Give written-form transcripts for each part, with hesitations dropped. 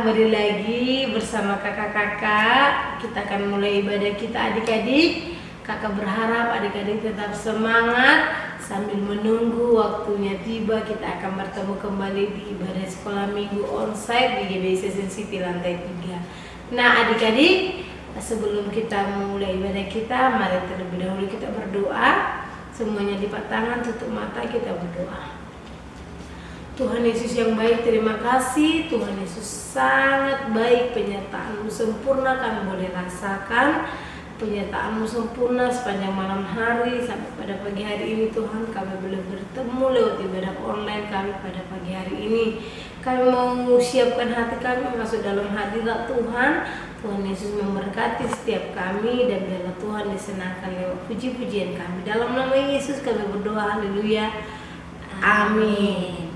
kembali lagi bersama kakak-kakak. Kita akan mulai ibadah kita adik-adik. Kakak berharap adik-adik tetap semangat sambil menunggu waktunya tiba. Kita akan bertemu kembali di ibadah sekolah minggu onsite di GBI Season City lantai 3. Nah adik-adik, sebelum kita mulai ibadah kita, mari terlebih dahulu kita berdoa. Semuanya lipat tangan, tutup mata, kita berdoa. Tuhan Yesus yang baik, terima kasih. Tuhan Yesus sangat baik, penyertaan-Mu sempurna kami boleh rasakan. Penyertaan-Mu sempurna sepanjang malam hari sampai pada pagi hari ini. Tuhan, kami boleh bertemu lewat ibadah online kami pada pagi hari ini. Kami mau siapkan hati kami masuk dalam hadirat Tuhan. Tuhan Yesus memberkati setiap kami dan biarlah Tuhan disenangkan lewat puji-pujian kami. Dalam nama Yesus kami berdoa, haleluya, amin.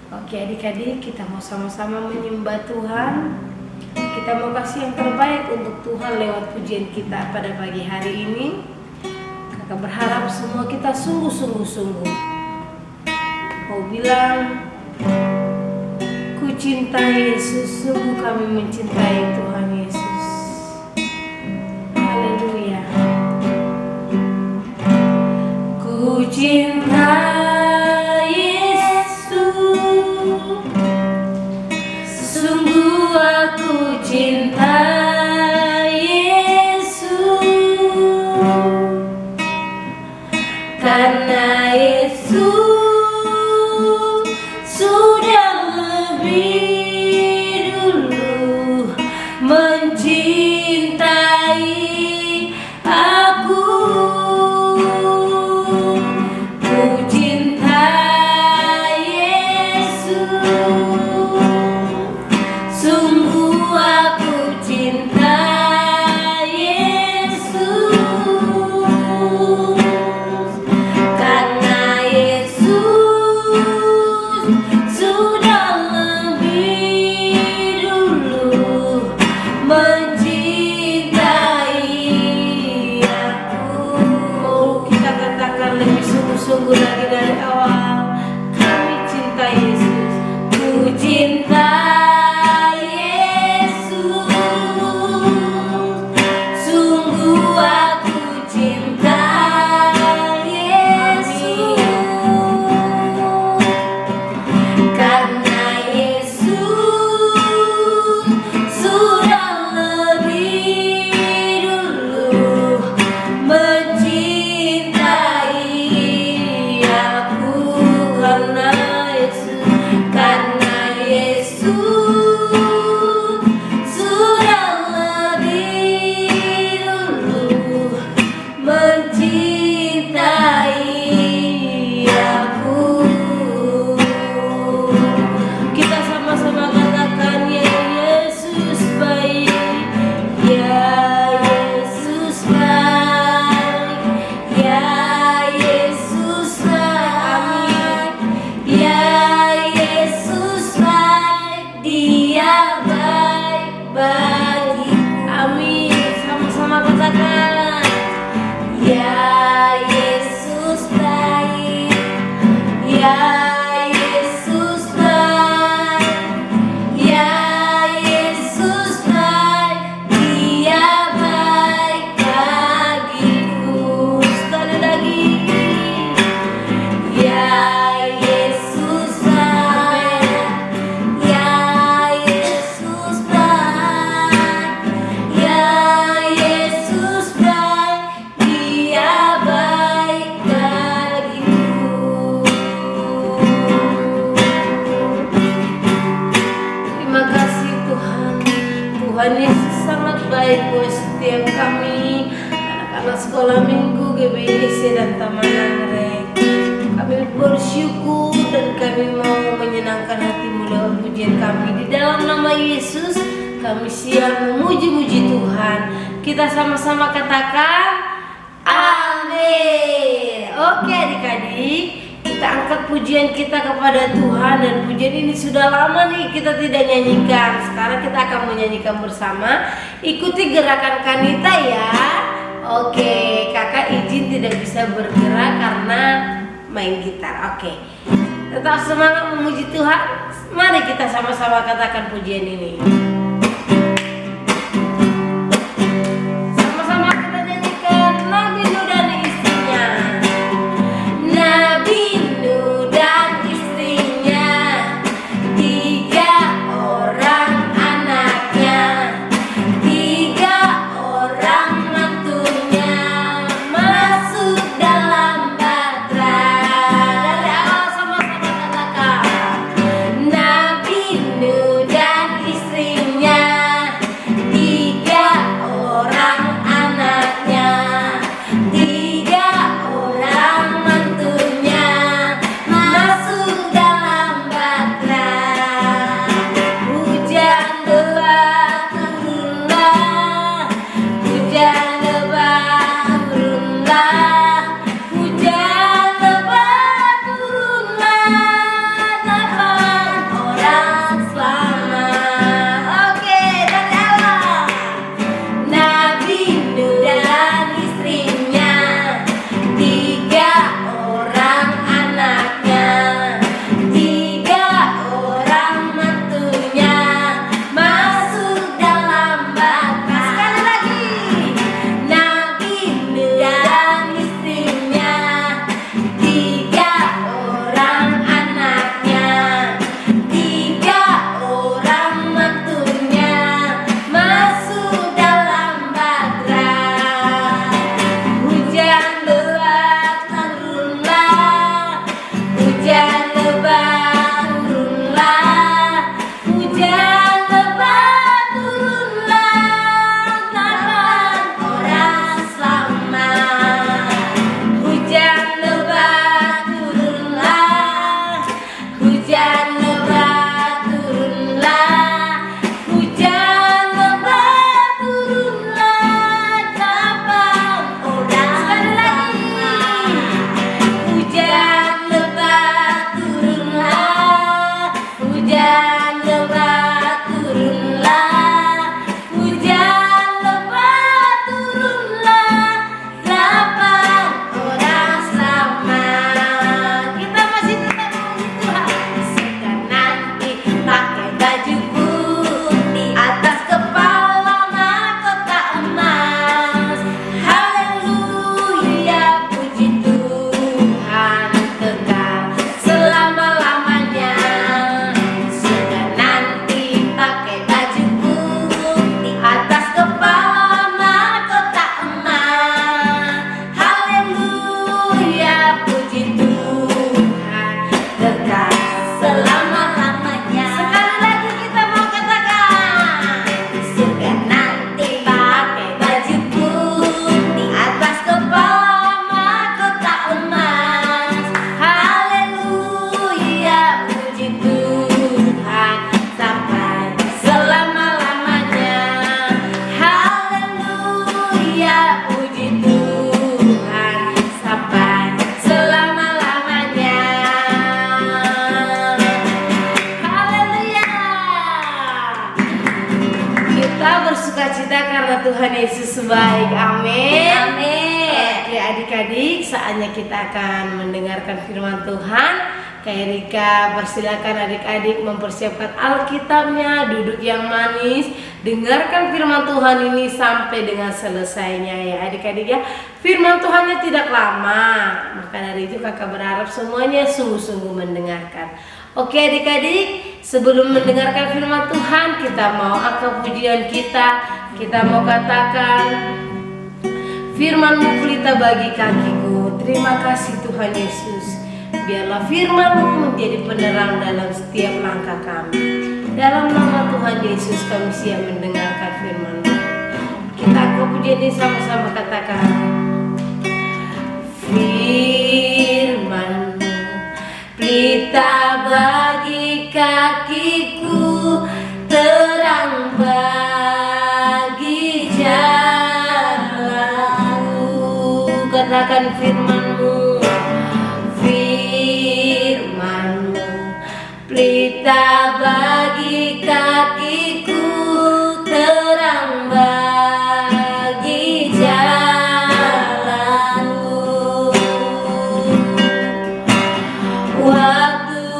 Oke adik-adik, kita mau sama-sama menyembah Tuhan. Kita mau kasih yang terbaik untuk Tuhan lewat pujian kita pada pagi hari ini. Kakak berharap semua kita sungguh-sungguh mau bilang, ku cinta Yesus, sungguh kami mencintai Tuhan Yesus. Haleluya. Ku cinta aku cinta Yesus, karena Yesus sudah lebih dulu mencintai aku. Ku cinta sungguh aku cinta Yesus, karena Yesus sudah lebih dulu mencintai aku. Kita katakan lebih sungguh-sungguh lagi dari awal. Kami cinta Yesus, ku cinta Tuhan Yesus sangat baik buat setiap kami, anak-anak sekolah minggu GBIC dan Taman Anggrek. Kami bersyukur dan kami mau menyenangkan hati-Mu lewat pujian kami. Di dalam nama Yesus kami siap memuji-muji Tuhan. Kita sama-sama katakan amin. Oke adik-adik, kita angkat pujian kita kepada Tuhan. Dan pujian ini sudah lama nih kita tidak nyanyikan. Sekarang kita akan menyanyikan bersama. Ikuti gerakan Kanita ya. Oke, kakak izin tidak bisa bergerak karena main gitar. Oke, Tetap semangat memuji Tuhan. Mari kita sama-sama katakan pujian ini. Sama-sama kita nyanyikan Nabi Nuh dan istrinya. Nabi Nuh dan istrinya, 3 orang anaknya, 3 orang mantunya, masuk dalam batra. Dari awal sama-sama katakan Nabi Nuh dan istrinya, 3 orang anaknya, 3 orang mantunya, masuk dalam batra. Hujan lebat turunlah, hujan lebat turunlah, hujan lebat turunlah, 8 orang selamat. Oke, dari awal. Nabi Nuh dan istrinya, 3 orang anaknya, 3 orang mantunya, masuk dalam batra. Sekali lagi. Nabi Nuh dan istrinya, 3 orang anaknya, 3 orang mantunya, masuk dalam batra. Hujan lebat turunlah, hujan lebat turunlah, hujan lebat turunlah, 8 orang selamat. Hujan lebat turunlah, hujan lebat turunlah, hujan lebat turunlah, 8 orang. Sekali lagi. Hujan lebat turunlah, hujan lebat turunlah, hujan lebat turunlah, 8 orang selamat. Kita masih tetap memuji Tuhan. Sekarang nanti pakai baju putih, atas kepala mahkota emas. Haleluya, puji Tuhan kekal selama-lamanya. Sekarang nanti pakai baju putih, atas kepala mahkota emas. Haleluya, puji Tuhan kekal selama-lamanya. Sekali lagi kita mau katakan. Sekarang nanti pakai baju putih, atas kepala mahkota emas. Haleluya, puji Tuhan sampai selama-lamanya. Haleluya, puji Tuhan sampai selama-lamanya. Haleluya. Kita bersukacita karena Tuhan Yesus baik. Amin. Amin. Oke adik-adik, saatnya kita akan mendengarkan firman Tuhan. Kak Erika, persilakan adik-adik mempersiapkan Alkitabnya, duduk yang manis, dengarkan firman Tuhan ini sampai dengan selesainya ya adik-adik ya. Firman Tuhannya tidak lama, maka dari itu kakak berharap semuanya sungguh-sungguh mendengarkan. Oke adik-adik, sebelum mendengarkan firman Tuhan, kita mau angkat pujian kita mau katakan, firman-Mu pelita bagi kakiku. Terima kasih Tuhan Yesus. Biarlah firman-Mu menjadi penerang dalam setiap langkah kami. Dalam nama Tuhan Yesus kami siap mendengarkan firman-Mu. Kita angkat pujian ini sama-sama katakan, firman-Mu pelita bagi kakiku, terang bagi jalanku. Katakan firman-Mu, firman-Mu pelita bagi kakiku, terang bagi jalanku. Waktu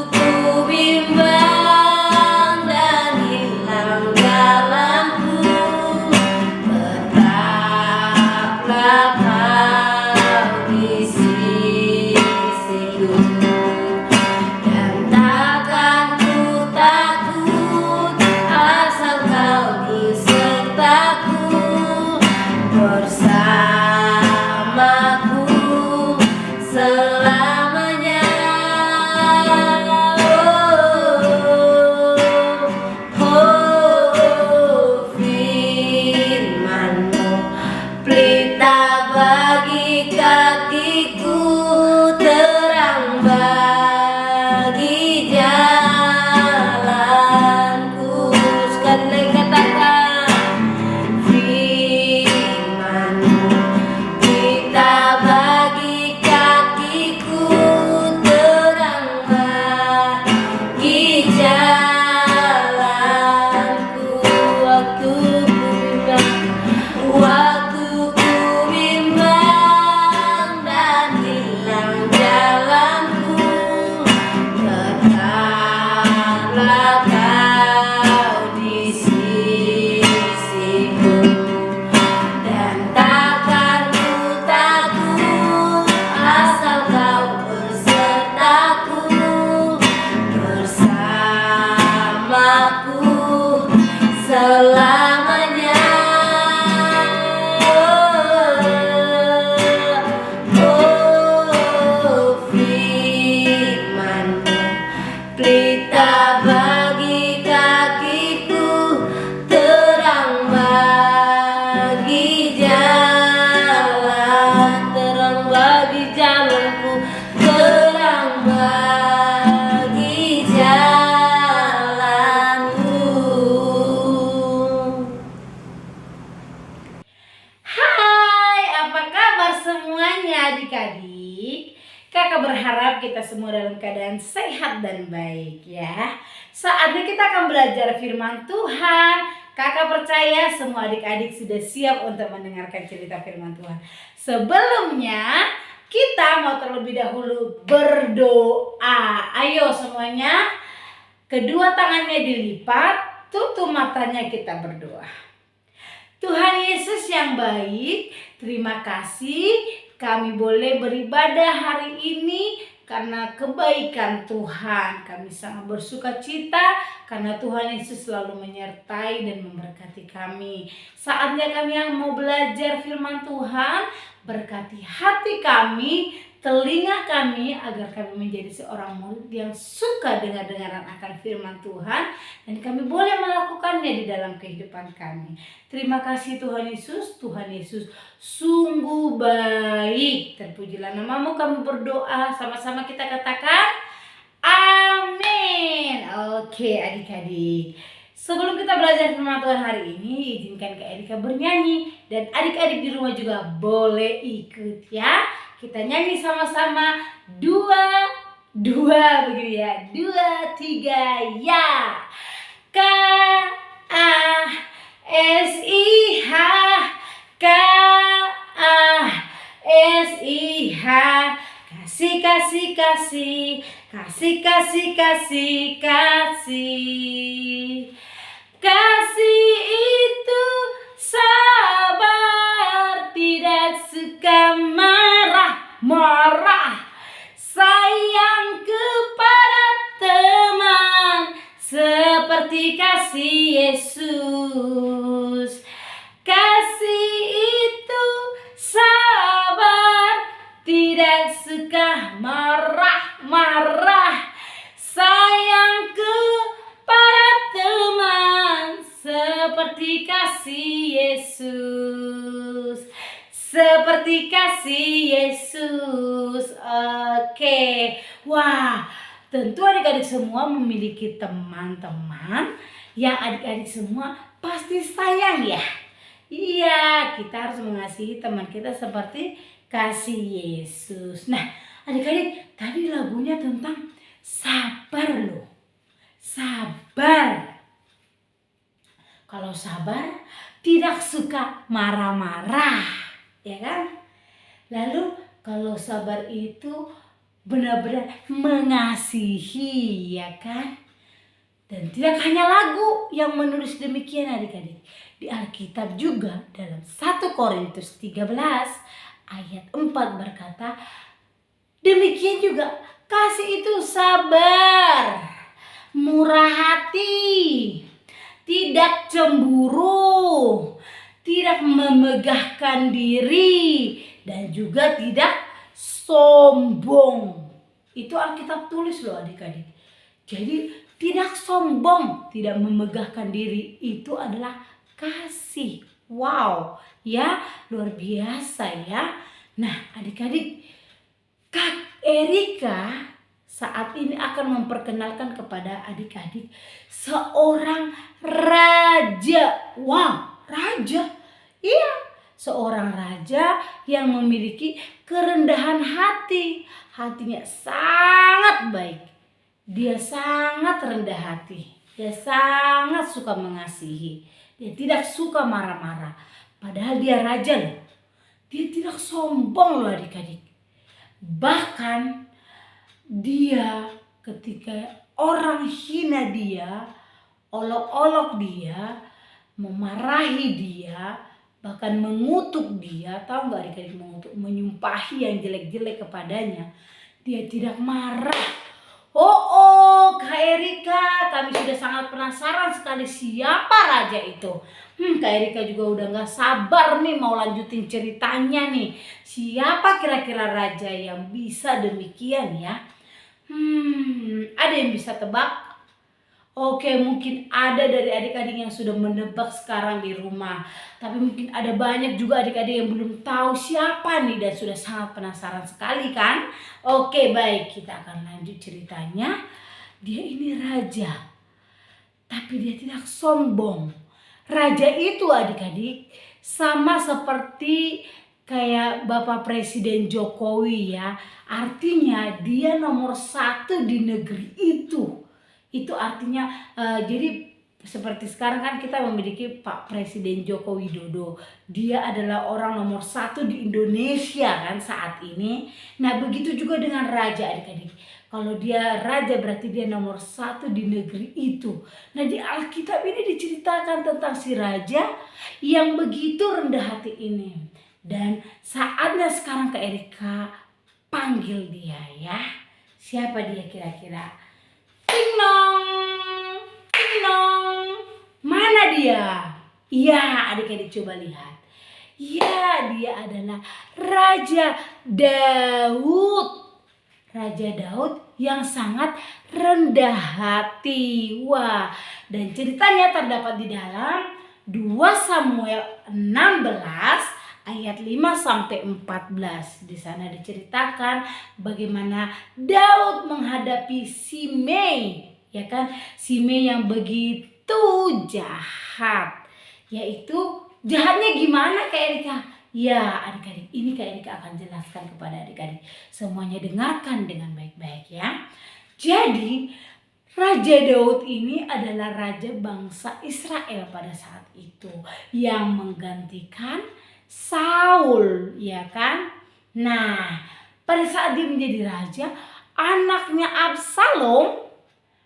selamanya. Oh, firman-Mu pelita bagi kakiku, terang bagi jalan, terang bagi jalanku, terang bagi jalanmu. Hai, apa kabar semuanya adik-adik? Kakak berharap kita semua dalam keadaan sehat dan baik ya. Saatnya kita akan belajar firman Tuhan. Kakak percaya semua adik-adik sudah siap untuk mendengarkan cerita firman Tuhan. Sebelumnya kita mau terlebih dahulu berdoa. Ayo semuanya, kedua tangannya dilipat, tutup matanya, kita berdoa. Tuhan Yesus yang baik, terima kasih kami boleh beribadah hari ini karena kebaikan Tuhan. Kami sangat bersuka cita karena Tuhan Yesus selalu menyertai dan memberkati kami. Saatnya kami yang mau belajar firman Tuhan, berkati hati kami, telinga kami, agar kami menjadi seorang murid yang suka dengar-dengaran akan firman Tuhan, dan kami boleh melakukannya di dalam kehidupan kami. Terima kasih Tuhan Yesus. Tuhan Yesus sungguh baik. Terpujilah nama-Mu. Kami berdoa, sama-sama kita katakan amin. Oke adik-adik, sebelum kita belajar firman Tuhan hari ini, izinkan Kak Erika bernyanyi, dan adik-adik di rumah juga boleh ikut ya. Kita nyanyi sama-sama, dua begitu ya. 2, 3, ya. K A S I H, K A S I H. Kasih, kasih, kasih, kasih, kasih, kasih, kasih. Kasih itu sabar, tidak suka marah, sayang kepada teman, seperti kasih Yesus. Kasih itu sabar, tidak suka marah, sayang kepada teman, seperti kasih Yesus. Seperti kasih Yesus. Oke. Wah, tentu adik-adik semua memiliki teman-teman yang adik-adik semua pasti sayang ya. Iya, kita harus mengasihi teman kita seperti kasih Yesus. Nah, adik-adik, tadi lagunya tentang sabar loh. Sabar. Kalau sabar, tidak suka marah-marah. Ya kan? Lalu kalau sabar itu benar-benar mengasihi, ya kan? Dan tidak hanya lagu yang menulis demikian adik-adik. Di Alkitab juga dalam 1 Korintus 13 ayat 4 berkata, demikian juga kasih itu sabar, murah hati, tidak cemburu, tidak memegahkan diri, dan juga tidak sombong. Itu Alkitab tulis loh adik-adik. Jadi tidak sombong, tidak memegahkan diri, itu adalah kasih. Wow, ya luar biasa ya. Nah adik-adik, Kak Erika saat ini akan memperkenalkan kepada adik-adik seorang raja. Wow, raja. Iya, seorang raja yang memiliki kerendahan hati. Hatinya sangat baik. Dia sangat rendah hati. Dia sangat suka mengasihi. Dia tidak suka marah-marah. Padahal dia raja loh. Dia tidak sombong loh adik-adik. Bahkan dia ketika orang hina dia, olok-olok dia, memarahi dia, bahkan mengutuk dia, tahu nggak adik-adik mengutuk, menyumpahi yang jelek-jelek kepadanya, dia tidak marah. Oh, Kak Erika, kami sudah sangat penasaran sekali siapa raja itu. Kak Erika juga udah gak sabar nih mau lanjutin ceritanya nih. Siapa kira-kira raja yang bisa demikian ya? Ada yang bisa tebak? Oke, mungkin ada dari adik-adik yang sudah menebak sekarang di rumah. Tapi mungkin ada banyak juga adik-adik yang belum tahu siapa nih dan sudah sangat penasaran sekali kan? Oke, baik, kita akan lanjut ceritanya. Dia ini raja, tapi dia tidak sombong. Raja itu adik-adik sama seperti kayak Bapak Presiden Jokowi ya. Artinya dia nomor 1 di negeri itu. Itu artinya jadi seperti sekarang kan kita memiliki Pak Presiden Joko Widodo. Dia adalah orang nomor 1 di Indonesia kan saat ini. Nah begitu juga dengan raja adik-adik. Kalau dia raja berarti dia nomor 1 di negeri itu. Nah di Alkitab ini diceritakan tentang si raja yang begitu rendah hati ini. Dan saatnya sekarang Kak Erika panggil dia ya. Siapa dia kira-kira? Ting nong, ting nong. Mana dia? Iya, adik-adik coba lihat. Ya, dia adalah Raja Daud. Raja Daud yang sangat rendah hati. Wah, dan ceritanya terdapat di dalam 2 Samuel 16 ayat 5 sampai 14. Di sana diceritakan bagaimana Daud menghadapi Simei, ya kan? Simei yang begitu jahat. Yaitu jahatnya gimana Kak Erika? Ya adik-adik, ini Kak Erika akan jelaskan kepada adik-adik. Semuanya dengarkan dengan baik-baik ya. Jadi Raja Daud ini adalah raja bangsa Israel pada saat itu yang menggantikan Saul, ya kan? Nah, pada saat dia menjadi raja, anaknya Absalom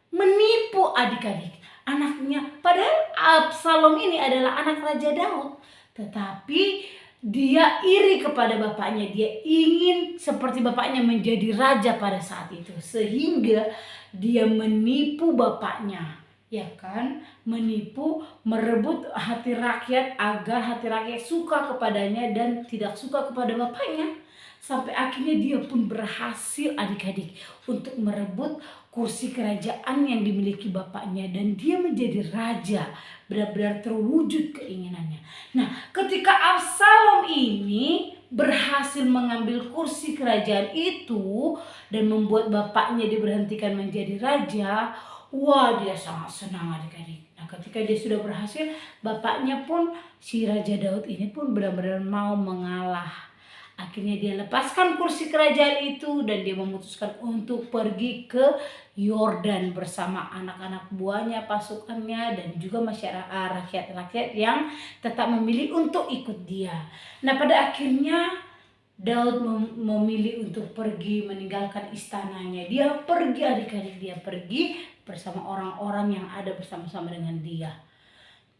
menipu adik-adik. Anaknya, padahal Absalom ini adalah anak Raja Daud, tetapi dia iri kepada bapaknya. Dia ingin seperti bapaknya menjadi raja pada saat itu, sehingga dia menipu bapaknya, ya kan? Menipu, merebut hati rakyat agar hati rakyat suka kepadanya dan tidak suka kepada bapaknya. Sampai akhirnya dia pun berhasil adik-adik untuk merebut kursi kerajaan yang dimiliki bapaknya dan dia menjadi raja, benar-benar terwujud keinginannya. Nah, ketika Absalom ini berhasil mengambil kursi kerajaan itu dan membuat bapaknya diberhentikan menjadi raja, wah dia sangat senang adik-adik. Nah ketika dia sudah berhasil, bapaknya pun si Raja Daud ini pun benar-benar mau mengalah. Akhirnya dia lepaskan kursi kerajaan itu dan dia memutuskan untuk pergi ke Yordan bersama anak-anak buahnya, pasukannya dan juga masyarakat rakyat-rakyat yang tetap memilih untuk ikut dia. Nah pada akhirnya Daud memilih untuk pergi meninggalkan istananya. Dia pergi adik-adik, dia pergi bersama orang-orang yang ada bersama-sama dengan dia.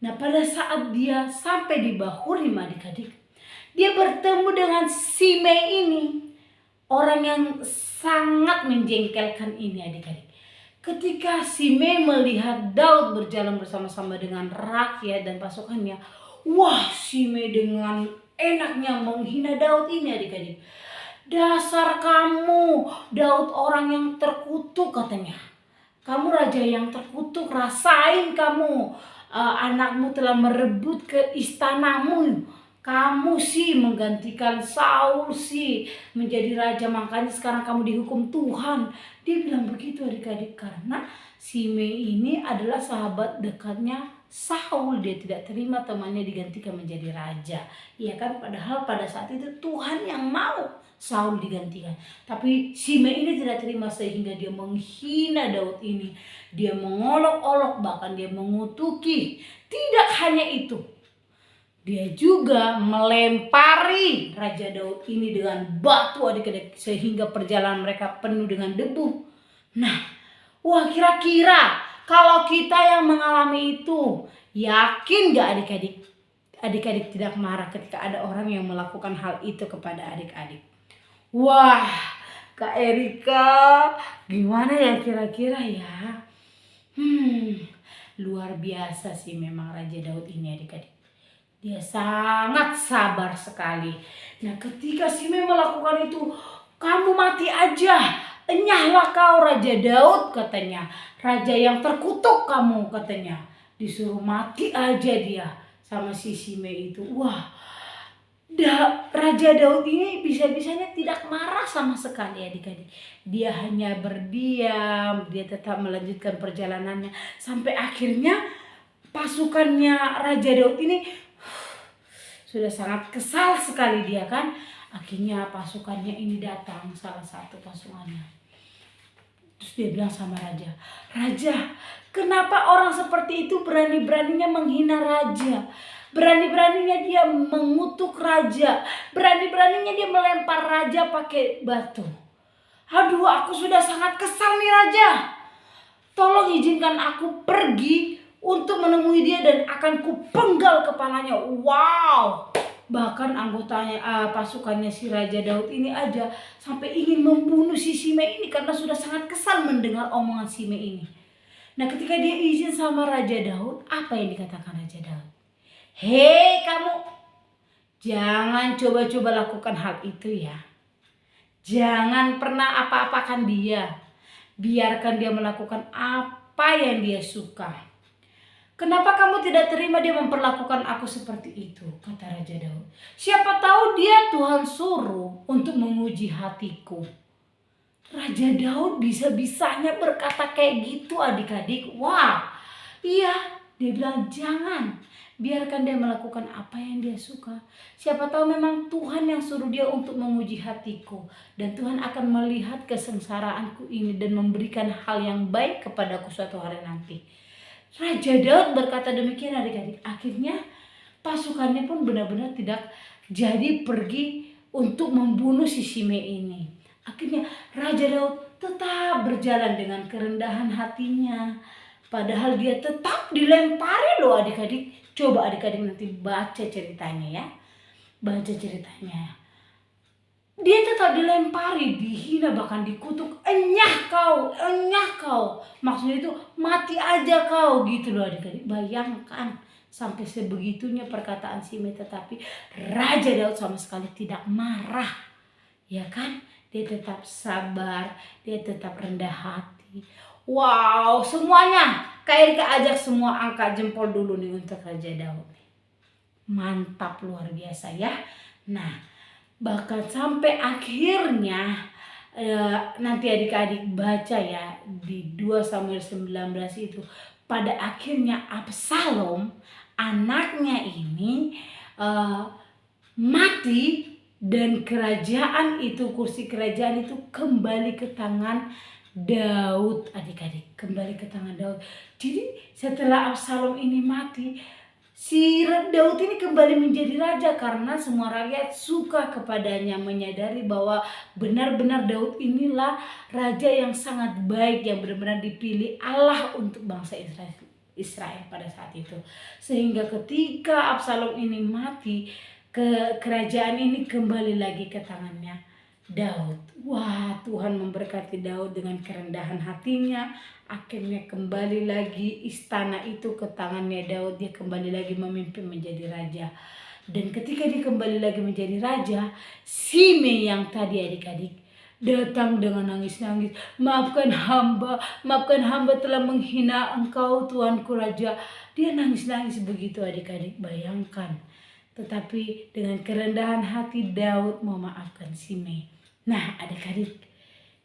Nah pada saat dia sampai di Bahurim adik-adik, dia bertemu dengan Simei ini. Orang yang sangat menjengkelkan ini adik-adik. Ketika Simei melihat Daud berjalan bersama-sama dengan rakyat dan pasukannya, wah Simei dengan enaknya menghina Daud ini adik-adik. Dasar kamu, Daud orang yang terkutuk katanya. Kamu raja yang terkutuk, rasain kamu. Anakmu telah merebut ke istanamu. Kamu sih menggantikan Saul sih menjadi raja, makanya sekarang kamu dihukum Tuhan. Dia bilang begitu adik-adik karena Simei ini adalah sahabat dekatnya Saul. Dia tidak terima temannya digantikan menjadi raja. Ya kan, padahal pada saat itu Tuhan yang mau Saul digantikan. Tapi Simei ini tidak terima sehingga dia menghina Daud ini. Dia mengolok-olok, bahkan dia mengutuki. Tidak hanya itu, dia juga melempari Raja Daud ini dengan batu adik-adik sehingga perjalanan mereka penuh dengan debu. Nah, wah kira-kira kalau kita yang mengalami itu, yakin gak adik-adik? Adik-adik tidak marah ketika ada orang yang melakukan hal itu kepada adik-adik. Wah, Kak Erika, gimana ya kira-kira ya? Luar biasa sih memang Raja Daud ini adik-adik. Dia sangat sabar sekali. Nah ketika Simei melakukan itu, kamu mati aja. Enyahlah kau Raja Daud katanya. Raja yang terkutuk kamu katanya. Disuruh mati aja dia sama si Simei itu. Wah, Raja Daud ini bisa-bisanya tidak marah sama sekali adik-adik. Dia hanya berdiam, dia tetap melanjutkan perjalanannya. Sampai akhirnya pasukannya Raja Daud ini sudah sangat kesal sekali dia kan. Akhirnya pasukannya ini datang, salah satu pasukannya. Terus dia bilang sama raja, "Raja, kenapa orang seperti itu berani-beraninya menghina raja? Berani-beraninya dia mengutuk raja. Berani-beraninya dia melempar raja pakai batu. Aduh, aku sudah sangat kesal nih raja. Tolong izinkan aku pergi untuk menemui dia dan akan kupenggal kepalanya." Wow, bahkan anggotanya pasukannya si Raja Daud ini aja sampai ingin membunuh si Simei ini karena sudah sangat kesal mendengar omongan Simei ini. Nah ketika dia izin sama Raja Daud, apa yang dikatakan Raja Daud? "Hei kamu, jangan coba-coba lakukan hal itu ya. Jangan pernah apa-apakan dia. Biarkan dia melakukan apa yang dia suka. Kenapa kamu tidak terima dia memperlakukan aku seperti itu?" kata Raja Daud. "Siapa tahu dia Tuhan suruh untuk menguji hatiku." Raja Daud bisa-bisanya berkata kayak gitu adik-adik. Wah, iya, dia bilang jangan. Biarkan dia melakukan apa yang dia suka. Siapa tahu memang Tuhan yang suruh dia untuk menguji hatiku. Dan Tuhan akan melihat kesengsaraanku ini dan memberikan hal yang baik kepadaku suatu hari nanti. Raja Daud berkata demikian adik-adik. Akhirnya pasukannya pun benar-benar tidak jadi pergi untuk membunuh si Simei ini. Akhirnya Raja Daud tetap berjalan dengan kerendahan hatinya. Padahal dia tetap dilempari loh adik-adik. Coba adik-adik nanti baca ceritanya ya. Baca ceritanya. Dia tetap dilempari, dihina, bahkan dikutuk. Enyah kau, enyah kau. Maksudnya itu mati aja kau gitu loh adik-adik. Bayangkan sampai sebegitunya perkataan Simei, tetapi Raja Daud sama sekali tidak marah. Ya kan? Dia tetap sabar, dia tetap rendah hati. Wow, semuanya. Kak Erika ajak semua angkat jempol dulu nih untuk Raja Daud. Mantap, luar biasa ya. Nah, bahkan sampai akhirnya nanti adik-adik baca ya di 2 Samuel 19 itu. Pada akhirnya Absalom anaknya ini mati dan kerajaan itu, kursi kerajaan itu kembali ke tangan Daud adik-adik. Kembali ke tangan Daud. Jadi setelah Absalom ini mati, si Daud ini kembali menjadi raja karena semua rakyat suka kepadanya, menyadari bahwa benar-benar Daud inilah raja yang sangat baik, yang benar-benar dipilih Allah untuk bangsa Israel pada saat itu. Sehingga ketika Absalom ini mati, kerajaan ini kembali lagi ke tangannya Daud. Wah, Tuhan memberkati Daud dengan kerendahan hatinya. Akhirnya kembali lagi istana itu ke tangannya Daud. Dia kembali lagi memimpin menjadi raja. Dan ketika dia kembali lagi menjadi raja, Simei yang tadi adik-adik datang dengan nangis-nangis. Maafkan hamba telah menghina engkau Tuanku Raja. Dia nangis-nangis begitu adik-adik, bayangkan. Tetapi dengan kerendahan hati Daud memaafkan Simei. Nah adik-adik,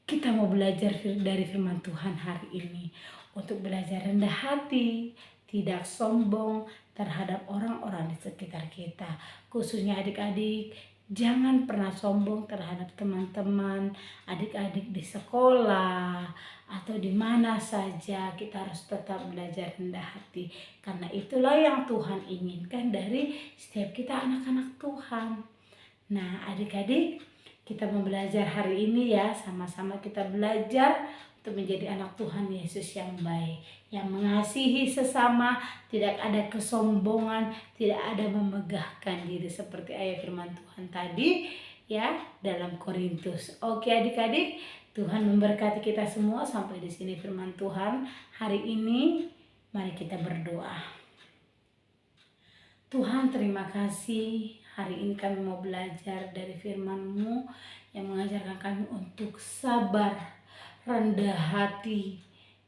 kita mau belajar dari firman Tuhan hari ini. Untuk belajar rendah hati, tidak sombong terhadap orang-orang di sekitar kita. Khususnya adik-adik, jangan pernah sombong terhadap teman-teman, adik-adik di sekolah, atau di mana saja. Kita harus tetap belajar rendah hati. Karena itulah yang Tuhan inginkan dari setiap kita anak-anak Tuhan. Nah adik-adik, kita mau belajar hari ini ya. Sama-sama kita belajar untuk menjadi anak Tuhan Yesus yang baik, yang mengasihi sesama, tidak ada kesombongan, tidak ada memegahkan diri seperti ayat firman Tuhan tadi ya dalam Korintus. Oke adik-adik, Tuhan memberkati kita semua. Sampai di sini firman Tuhan hari ini. Mari kita berdoa. Tuhan, terima kasih. Hari ini kami mau belajar dari firman-Mu yang mengajarkan kami untuk sabar, rendah hati,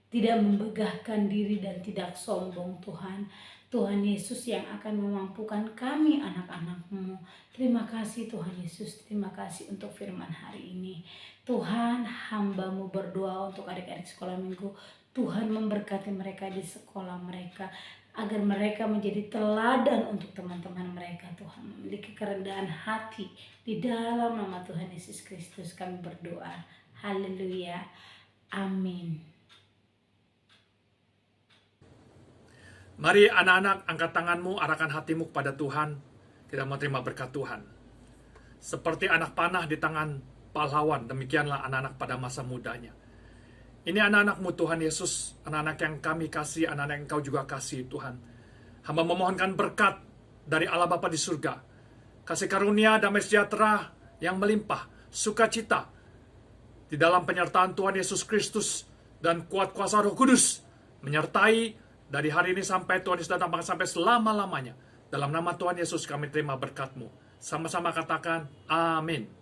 tidak membegahkan diri dan tidak sombong Tuhan. Tuhan Yesus yang akan memampukan kami anak-anak-Mu. Terima kasih Tuhan Yesus, terima kasih untuk firman hari ini. Tuhan, hamba-Mu berdoa untuk adik-adik sekolah minggu. Tuhan memberkati mereka di sekolah mereka, agar mereka menjadi teladan untuk teman-teman mereka. Tuhan, memiliki kerendahan hati. Di dalam nama Tuhan Yesus Kristus kami berdoa. Haleluya. Amin. Mari anak-anak, angkat tanganmu, arahkan hatimu kepada Tuhan. Kita mau terima berkat Tuhan. Seperti anak panah di tangan pahlawan, demikianlah anak-anak pada masa mudanya. Ini anak-anakmu Tuhan Yesus, anak-anak yang kami kasih, anak-anak yang Engkau juga kasih Tuhan. Hamba memohonkan berkat dari Allah Bapa di surga, kasih karunia, damai sejahtera yang melimpah, sukacita di dalam penyertaan Tuhan Yesus Kristus dan kuat kuasa Roh Kudus menyertai dari hari ini sampai Tuhan Yesus datang, sampai selama-lamanya. Dalam nama Tuhan Yesus kami terima berkat-Mu. Sama-sama katakan amin.